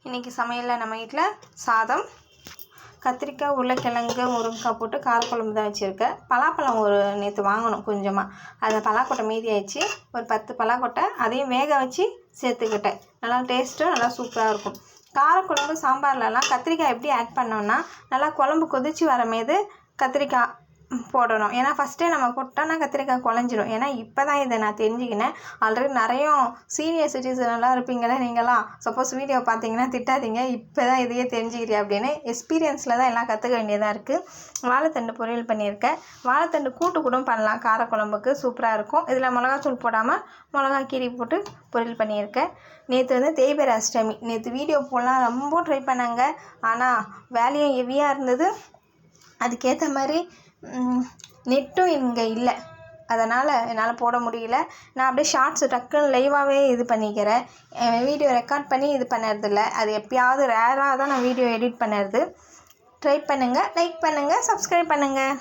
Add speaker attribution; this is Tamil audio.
Speaker 1: இன்றைக்கி சமையலில் நம்ம வீட்டில் சாதம், கத்திரிக்காய், உருளைக்கிழங்கு, முருங்கைக்காய் போட்டு காரக்குழம்பு தான் வச்சுருக்கேன். பலாப்பழம் நேற்று வாங்கணும் கொஞ்சமாக, அந்த பலாக்கொட்டை மீதி ஆயிடுச்சு. ஒரு 10 பலாக்கொட்டை அதையும் வேக வச்சு சேர்த்துக்கிட்டேன். நல்லா டேஸ்ட்டும் நல்லா சூப்பராக இருக்கும். காரக்குழம்பு சாம்பார்லலாம் கத்திரிக்காய் எப்படி ஆட் பண்ணோன்னா, நல்லா குழம்பு கொதித்து வரமேது கத்திரிக்காய் போடணும். ஏன்னா ஃபஸ்ட்டே நம்ம போட்டோன்னா கத்திரிக்காய் குழஞ்சிடும். ஏன்னா இப்போ தான் இதை நான் தெரிஞ்சுக்கினேன். ஆல்ரெடி நிறைய சீனியர் சிட்டிசன்லாம் இருப்பீங்களே நீங்களாம், சப்போஸ் வீடியோ பார்த்தீங்கன்னா திட்டாதீங்க, இப்போ தான் இதையே தெரிஞ்சுக்கிறியா அப்படின்னு. எக்ஸ்பீரியன்ஸில் தான் எல்லாம் கற்றுக்க வேண்டியதாக இருக்குது. வாழைத்தண்டு பொரியல் பண்ணியிருக்கேன். வாழைத்தண்டு கூட்டு கூட பண்ணலாம், காரக்குழம்புக்கு சூப்பராக இருக்கும். இதில் மிளகாத்தூள் போடாமல் மிளகா கீரி போட்டு பொரியல் பண்ணியிருக்கேன். நேற்று தேய்பிறை அஷ்டமி. நேற்று வீடியோ போடலாம் ரொம்ப ட்ரை பண்ணாங்க, ஆனால் வேலையும் ஹெவியாக இருந்தது. அதுக்கேற்ற மாதிரி நெட்டும் இங்கே இல்லை, அதனால் என்னால் போட முடியல. நான் அப்படியே ஷார்ட்ஸு டக்குன்னு லைவாகவே இது பண்ணிக்கிறேன். வீடியோ ரெக்கார்ட் பண்ணி இது பண்ணுறதில்ல. அது எப்பயாவது ரேராக தான் நான் வீடியோ எடிட் பண்ணுறது. ட்ரை பண்ணுங்கள், லைக் பண்ணுங்கள், சப்ஸ்கிரைப் பண்ணுங்கள்.